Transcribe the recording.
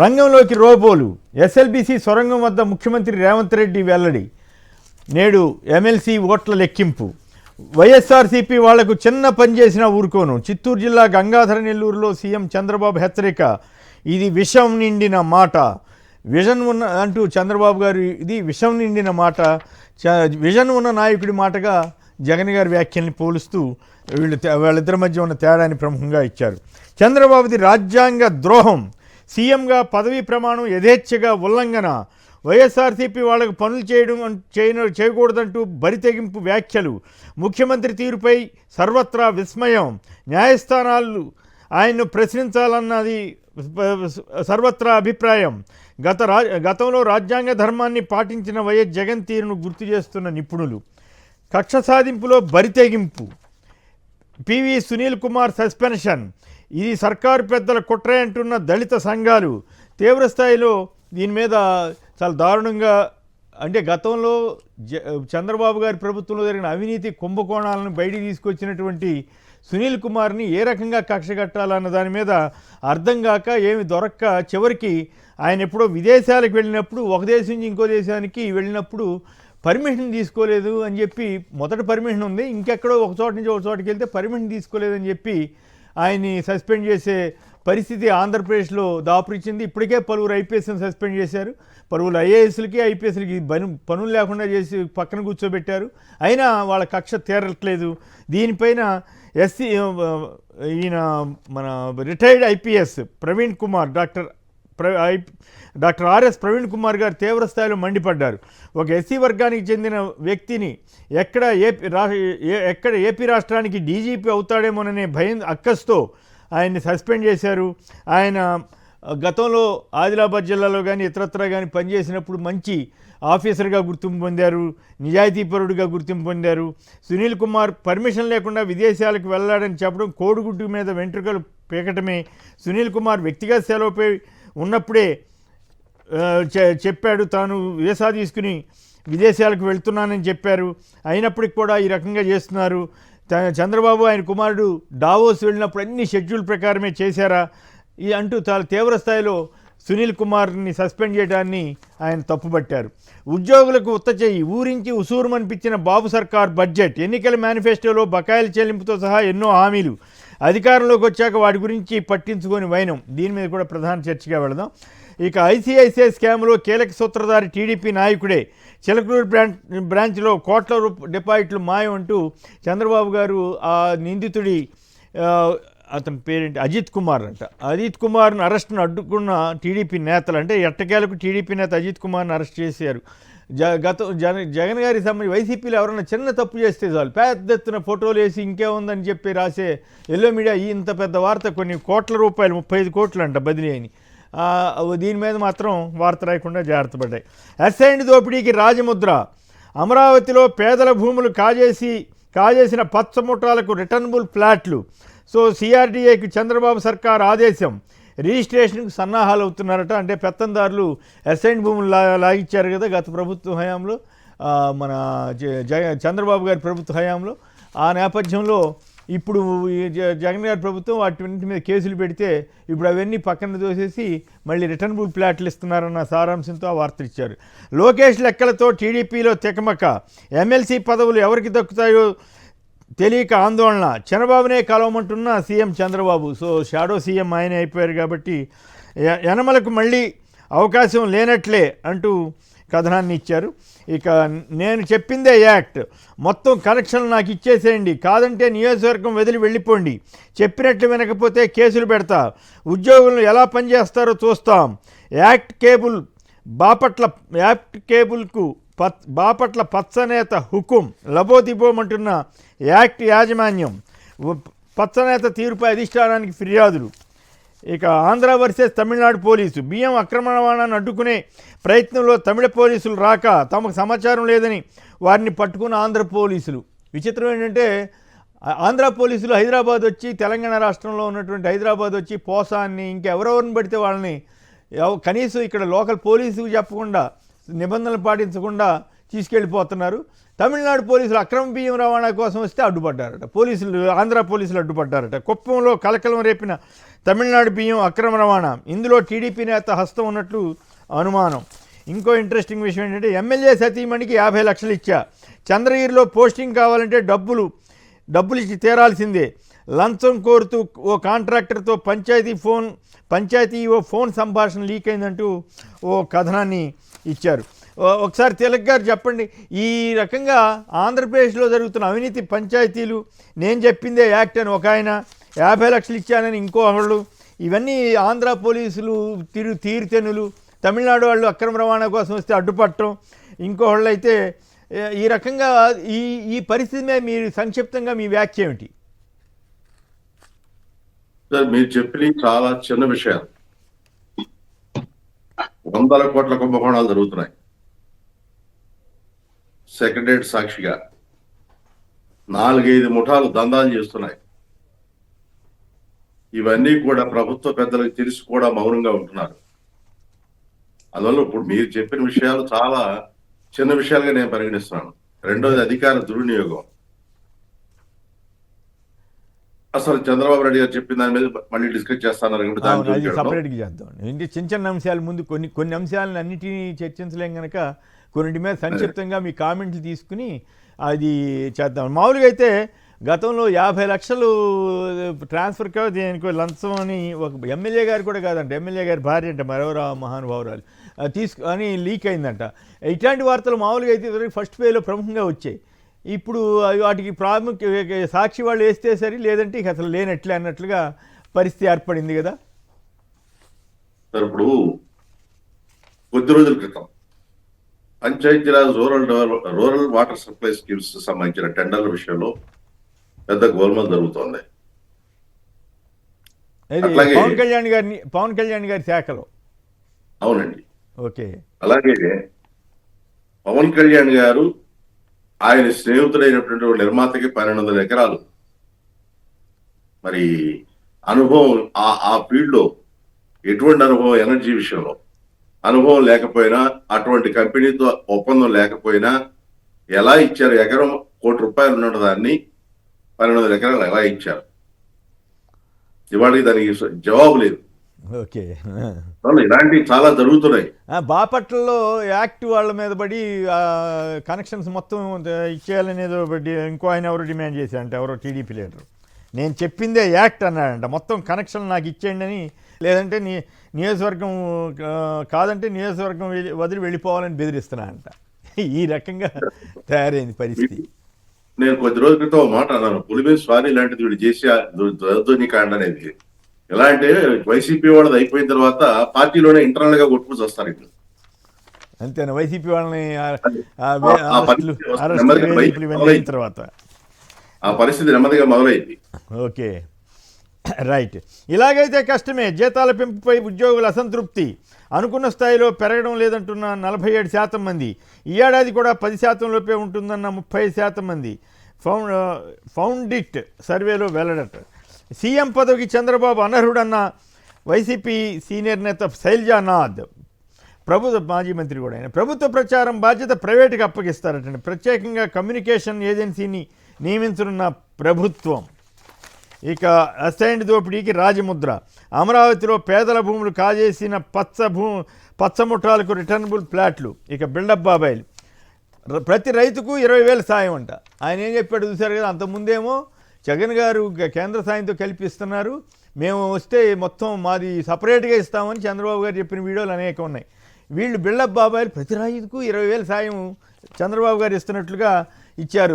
రంగంలోకి రోబోలు. ఎస్ఎల్బీసీ సొరంగం వద్ద ముఖ్యమంత్రి రేవంత్ రెడ్డి వెల్లడి. నేడు ఎమ్మెల్సీ ఓట్ల లెక్కింపు. వైఎస్ఆర్సీపీ వాళ్లకు చిన్న పని చేసినా ఊరుకోను. చిత్తూరు జిల్లా గంగాధర నెల్లూరులో సీఎం చంద్రబాబు హెచ్చరిక. ఇది విషం నిండిన మాట. విజన్ ఉన్న అంటూ చంద్రబాబు గారు ఇది విషం నిండిన మాట. విజన్ ఉన్న నాయకుడి మాటగా జగన్ గారి వ్యాఖ్యల్ని పోలుస్తూ వాళ్ళిద్దరి మధ్య ఉన్న తేడాన్ని ప్రముఖంగా ఇచ్చారు. చంద్రబాబుది రాజ్యాంగ ద్రోహం. సీఎంగా పదవీ ప్రమాణం యథేచ్ఛగా ఉల్లంఘన. వైఎస్ఆర్సీపీ వాళ్లకు పనులు చేయకూడదంటూ బరితెగింపు వ్యాఖ్యలు. ముఖ్యమంత్రి తీరుపై సర్వత్రా విస్మయం. న్యాయస్థానాలు ఆయన్ను ప్రశ్నించాలన్నది సర్వత్రా అభిప్రాయం. గతంలో రాజ్యాంగ ధర్మాన్ని పాటించిన వైఎస్ జగన్ తీరును గుర్తు చేస్తున్న నిపుణులు. కక్ష సాధింపులో బరితెగింపు. పివి సునీల్ కుమార్ సస్పెన్షన్. ఇది సర్కారు పెద్దల కుట్ర అంటున్న దళిత సంఘాలు. తీవ్రస్థాయిలో దీని మీద చాలా దారుణంగా అంటే గతంలో చంద్రబాబు గారి ప్రభుత్వంలో జరిగిన అవినీతి కుంభకోణాలను బయటికి తీసుకొచ్చినటువంటి సునీల్ కుమార్ని ఏ రకంగా కక్ష కట్టాలన్న దాని మీద అర్థం కాక ఏమి దొరక్క చివరికి ఆయన ఎప్పుడో విదేశాలకు వెళ్ళినప్పుడు ఒక దేశం నుంచి ఇంకో దేశానికి వెళ్ళినప్పుడు పర్మిషన్ తీసుకోలేదు అని చెప్పి మొదట పర్మిషన్ ఉంది, ఇంకెక్కడో ఒక చోట నుంచి ఒక చోటుకి వెళ్తే పర్మిషన్ తీసుకోలేదని చెప్పి ఆయన్ని సస్పెండ్ చేసే పరిస్థితి ఆంధ్రప్రదేశ్లో దాపురించింది. ఇప్పటికే పలువురు ఐపీఎస్ని సస్పెండ్ చేశారు. పలువురు ఐఏఎస్లకి ఐపీఎస్లకి పనులు లేకుండా చేసి పక్కన కూర్చోబెట్టారు. అయినా వాళ్ళ కక్ష తీరట్లేదు. దీనిపైన ఈయన మన retired IPS Praveen Kumar doctor RS Praveen Kumar గారు తీవ్రస్థాయిలో మండిపడ్డారు. ఒక ఎస్సీ వర్గానికి చెందిన వ్యక్తిని ఎక్కడ ఏపీ రాష్ట్రానికి డీజీపీ అవుతాడేమోననే భయం అక్కస్తో ఆయన్ని సస్పెండ్ చేశారు. ఆయన గతంలో ఆదిలాబాద్ జిల్లాలో కానీ ఇతరత్రా కానీ పనిచేసినప్పుడు మంచి ఆఫీసర్గా గుర్తింపు పొందారు, నిజాయితీపరుడుగా గుర్తింపు పొందారు. సునీల్ కుమార్ పర్మిషన్ లేకుండా విదేశాలకు వెళ్ళాడని చెప్పడం కోడిగుడ్డు మీద వెంట్రుకలు పీకటమే. సునీల్ కుమార్ వ్యక్తిగత సెలవుపై ఉన్నప్పుడే చెప్పాడు తాను వీసా తీసుకుని విదేశాలకు వెళ్తున్నానని చెప్పారు. అయినప్పటికి కూడా ఈ రకంగా చేస్తున్నారు. చంద్రబాబు ఆయన కుమారుడు డావోస్ వెళ్ళినప్పుడు అన్ని షెడ్యూల్ ప్రకారమే చేశారా అంటూ చాలా తీవ్ర స్థాయిలో సునీల్ కుమార్ని సస్పెండ్ చేయడాన్ని ఆయన తప్పుపట్టారు. ఉద్యోగులకు ఉత్తచెయ్యి. ఊరించి ఉసూరుమనిపించిన బాబు సర్కార్ బడ్జెట్. ఎన్నికల మేనిఫెస్టోలో బకాయిల చెల్లింపుతో సహా ఎన్నో హామీలు. అధికారంలోకి వచ్చాక వాటి గురించి పట్టించుకొని వైనం. దీని మీద కూడా ప్రధాన చర్చగా వెళదాం. ఇక ఐసీఐసీఐ స్కామ్లో కీలక సూత్రధారి టీడీపీ నాయకుడే. చిలకలూరు బ్రాంచ్లో కోట్ల డిపాజిట్లు మాయం అంటూ చంద్రబాబు గారు ఆ నిందితుడి అతని పేరేంటి అజిత్ కుమార్ అంట. అజిత్ కుమార్ని అరెస్ట్ను అడ్డుకున్న టీడీపీ నేతలు అంటే ఎట్టకేలకు టీడీపీ నేత అజిత్ కుమార్ని అరెస్ట్ చేశారు. జగన్ గారికి సంబంధించి వైసీపీలో ఎవరైనా చిన్న తప్పు చేస్తే చాలు పెద్ద ఎత్తున ఫోటోలు వేసి ఇంకేముందని చెప్పి రాసే ఎల్లో మీడియా ఇంత పెద్ద వార్త కొన్ని కోట్ల రూపాయలు 35 కోట్లు అంట బదిలీ అని దీని మీద మాత్రం వార్త రాయకుండా జాగ్రత్త పడ్డాయి. అసైన్డ్ దోపిడీకి రాజముద్ర. అమరావతిలో పేదల భూములు కాజేసిన పచ్చముఠాలకు రిటర్నబుల్ ఫ్లాట్లు. సో సిఆర్డీఏకి చంద్రబాబు సర్కార్ ఆదేశం. రిజిస్ట్రేషన్కు సన్నాహాలు అవుతున్నారట. అంటే పెత్తందారులు అసైన్డ్ భూములు లాగిచ్చారు కదా గత ప్రభుత్వ హయాంలో, మన చంద్రబాబు గారి ప్రభుత్వ హయాంలో. ఆ నేపథ్యంలో ఇప్పుడు జగన్ గారి ప్రభుత్వం వాటి మీద కేసులు పెడితే ఇప్పుడు అవన్నీ పక్కన దోసేసి మళ్ళీ రిటర్నబుల్ ఫ్లాట్లు ఇస్తున్నారన్న సారాంశంతో ఆ వార్త ఇచ్చారు. లోకేష్ లెక్కలతో టీడీపీలో తెకమక. ఎమ్మెల్సీ పదవులు ఎవరికి దక్కుతాయో తెలియక ఆందోళన. చంద్రబాబునే కలవమంటున్న CM Chandrababu. So shadow CM ఆయనే అయిపోయారు కాబట్టి యనమలకు మళ్ళీ అవకాశం లేనట్లే అంటూ కథనాన్ని ఇచ్చారు. ఇక నేను చెప్పిందే యాక్ట్, మొత్తం కనెక్షన్లు నాకు ఇచ్చేసేయండి, కాదంటే నియోజకవర్గం వదిలి వెళ్ళిపోండి, చెప్పినట్లు వినకపోతే కేసులు పెడతా, ఉద్యోగులను ఎలా పనిచేస్తారో చూస్తాం. యాక్ట్ కేబుల్కు బాపట్ల పచ్చనేత హుకుం. లబోదిబోమంటున్న యాక్ట్ యాజమాన్యం. పచ్చనేత తీరుపై అధిష్టానానికి ఫిర్యాదులు. ఇక ఆంధ్ర వర్సెస్ తమిళనాడు పోలీసు. బియ్యం అక్రమ రవాణాను అడ్డుకునే ప్రయత్నంలో తమిళ పోలీసులు రాక తమకు సమాచారం లేదని వారిని పట్టుకున్న ఆంధ్ర పోలీసులు. విచిత్రం ఏంటంటే ఆంధ్ర పోలీసులు హైదరాబాద్ వచ్చి తెలంగాణ రాష్ట్రంలో ఉన్నటువంటి హైదరాబాద్ వచ్చి పోసాన్ని ఇంకెవరెవరిని పడితే వాళ్ళని కనీసం ఇక్కడ లోకల్ పోలీసుకు చెప్పకుండా నిబంధనలు పాటించకుండా తీసుకెళ్ళిపోతున్నారు. తమిళనాడు పోలీసులు అక్రమ బియ్యం రవాణా కోసం వస్తే అడ్డుపడ్డారట, ఆంధ్ర పోలీసులు అడ్డుపడ్డారట. కుప్పంలో కలకలం రేపిన తమిళనాడు బియ్యం అక్రమ రవాణా, ఇందులో టీడీపీ నేత హస్తం ఉన్నట్లు అనుమానం. ఇంకో ఇంట్రెస్టింగ్ విషయం ఏంటంటే ఎమ్మెల్యే సతీమణికి 50 లక్షలు ఇచ్చా, చంద్రగిరిలో పోస్టింగ్ కావాలంటే డబ్బులు ఇచ్చి తీరాల్సిందే, లంచం కోరుతూ ఓ కాంట్రాక్టర్తో పంచాయతీ ఓ ఫోన్ సంభాషణ లీక్ అయిందంటూ ఓ కథనాన్ని ఇచ్చారు. ఒకసారి తిలక్ గారు చెప్పండి, ఈ రకంగా ఆంధ్రప్రదేశ్లో జరుగుతున్న అవినీతి పంచాయతీలు, నేను చెప్పిందే యాక్ట్ అని ఒక ఆయన, 50 లక్షలు ఇచ్చానని ఇంకోళ్ళు, ఇవన్నీ ఆంధ్ర పోలీసులు తీరుతెన్నులు, తమిళనాడు వాళ్ళు అక్రమ రవాణా కోసం వస్తే అడ్డుపట్టడం, ఇంకోళ్ళు అయితే ఈ రకంగా ఈ పరిస్థితి మీద మీరు సంక్షిప్తంగా మీ వ్యాఖ్య ఏమిటి? సార్, మీరు చెప్పిన చాలా చిన్న విషయాలు. 100 కోట్ల కుంభకోణాలు జరుగుతున్నాయి. సెక్రటరేట్ సాక్షిగా 4-5 ముఠాలు దందాలు చేస్తున్నాయి. ఇవన్నీ కూడా ప్రభుత్వ పెద్దలకు తెలిసి కూడా మౌనంగా ఉంటున్నారు. అందువల్ల ఇప్పుడు మీరు చెప్పిన విషయాలు చాలా చిన్న విషయాలుగా నేను పరిగణిస్తున్నాను. రెండోది అధికార దుర్వినియోగం. అసలు చంద్రబాబు నాయుడు గారు చెప్పిన దాని మీద మళ్ళీ డిస్కస్ చేస్తాను. సపరేట్గా చేద్దాం. ఏంటి చిన్న చిన్న అంశాలు ముందు కొన్ని అంశాలను అన్నిటినీ చర్చించలేం కనుక కొన్నింటి మీద సంక్షిప్తంగా మీ కామెంట్లు తీసుకుని అది చేద్దాం. మామూలుగా అయితే గతంలో 50 లక్షలు ట్రాన్స్ఫర్ దేనికో లంచం అని ఒక ఎమ్మెల్యే గారు కూడా కాదంట, ఎమ్మెల్యే గారి భార్య అంట మరెవరో మహానుభావురాలు అని లీక్ అయిందంట. ఇట్లాంటి వార్తలు మామూలుగా అయితే ఫస్ట్ పేలో ప్రముఖంగా వచ్చాయి. ఇప్పుడు వాటికి సాక్షి వాళ్ళు వేస్తే సరి, లేదంటే ఇక అసలు లేనట్లే అన్నట్లుగా పరిస్థితి ఏర్పడింది కదా. ఇప్పుడు కొద్ది రోజుల క్రితం Panchayati Raj rural water supply schemes సంబంధించిన టెండర్ల విషయంలో పెద్ద గోల్మాల్ జరుగుతోంది. పవన్ కళ్యాణ్ గారి శాఖలో. అవునండి. ఓకే. అలాగే పవన్ కళ్యాణ్ గారు ఆయన స్నేహితుడైనటువంటి నిర్మాతకి 1200 ఎకరాలు మరి అనుభవం, ఆ ఫీల్డ్ లో ఎటువంటి అనుభవం, ఎనర్జీ విషయంలో అనుభవం లేకపోయినా, అటువంటి కంపెనీతో ఒప్పందం లేకపోయినా ఎలా ఇచ్చారు? ఎకరం ₹1 కోటి ఉన్న దాన్ని 1200 ఎకరాలు ఎలా ఇచ్చారు? ఇవాళకి దానికి జవాబు లేదు. ఓకే. ఇలాంటివి చాలా జరుగుతున్నాయి. బాపట్లలో యాక్ట్ వాళ్ళ మీద పడి కనెక్షన్స్ మొత్తం ఇచ్చేయాలనేదో బట్టి ఇంకో ఆయన ఎవరు డిమాండ్ చేశారంట, ఎవరో టీడీపీ లీడర్. నేను చెప్పిందే యాక్ట్ అన్నాడంట, మొత్తం కనెక్షన్ నాకు ఇచ్చేయండి అని, లేదంటే నియోజకవర్గం కాదంటే నియోజకవర్గం వదిలి వెళ్ళిపోవాలని బెదిరిస్తున్నానంట. ఈ రకంగా తయారైంది పరిస్థితి. నేను కొద్ది రోజుల క్రితం మాట అన్నాను, పులిమేని స్వారీ లాంటిది వీడు చేసి కాండ అనేది. ఎలా అంటే వైసీపీ వాళ్ళది అయిపోయిన తర్వాత పార్టీలోనే ఇంటర్నల్ గా కొట్టుకుని వస్తారు. ఇప్పుడు అంతేనా? వైసీపీ వాళ్ళని తర్వాత ఆ పరిస్థితి నెమ్మదిగా మొదలైంది. Okay, right. ఇలాగైతే కష్టమే. జీతాల పెంపుపై ఉద్యోగుల అసంతృప్తి అనుకున్న స్థాయిలో పెరగడం లేదంటున్న 47% మంది, ఈ ఏడాది కూడా 10% లోపే ఉంటుందన్న 30% మంది ఫౌండిట్ సర్వేలో వెల్లడట. సీఎం పదవికి చంద్రబాబు అనర్హుడన్న వైసీపీ సీనియర్ నేత శైలజానాథ్, మాజీ మంత్రి కూడా ఆయన, ప్రభుత్వ ప్రచారం బాధ్యత ప్రైవేటుకి అప్పగిస్తారటండి. ప్రత్యేకంగా కమ్యూనికేషన్ ఏజెన్సీని నియమించనున్న ప్రభుత్వం. ఇక అసైన్డ్ దోపిడీకి రాజముద్ర, అమరావతిలో పేదల భూములు కాజేసిన పచ్చముఠాలకు రిటర్నబుల్ ప్లాట్లు. ఇక బిల్డప్ బాబాయిలు, ప్రతి రైతుకు 20,000 సాయం అంట. ఆయన ఏం చెప్పాడు చూశారు కదా, అంతకుముందేమో జగన్ గారు కేంద్ర సాయంతో కల్పిస్తున్నారు, మేము వస్తే మొత్తం మాది సపరేట్గా ఇస్తామని చంద్రబాబు గారు చెప్పిన వీడియోలు అనేక ఉన్నాయి. వీళ్ళు బిల్డప్ బాబాయిలు ప్రతి రైతుకు 20,000 సాయం చంద్రబాబు గారు ఇస్తున్నట్లుగా ఇచ్చారు.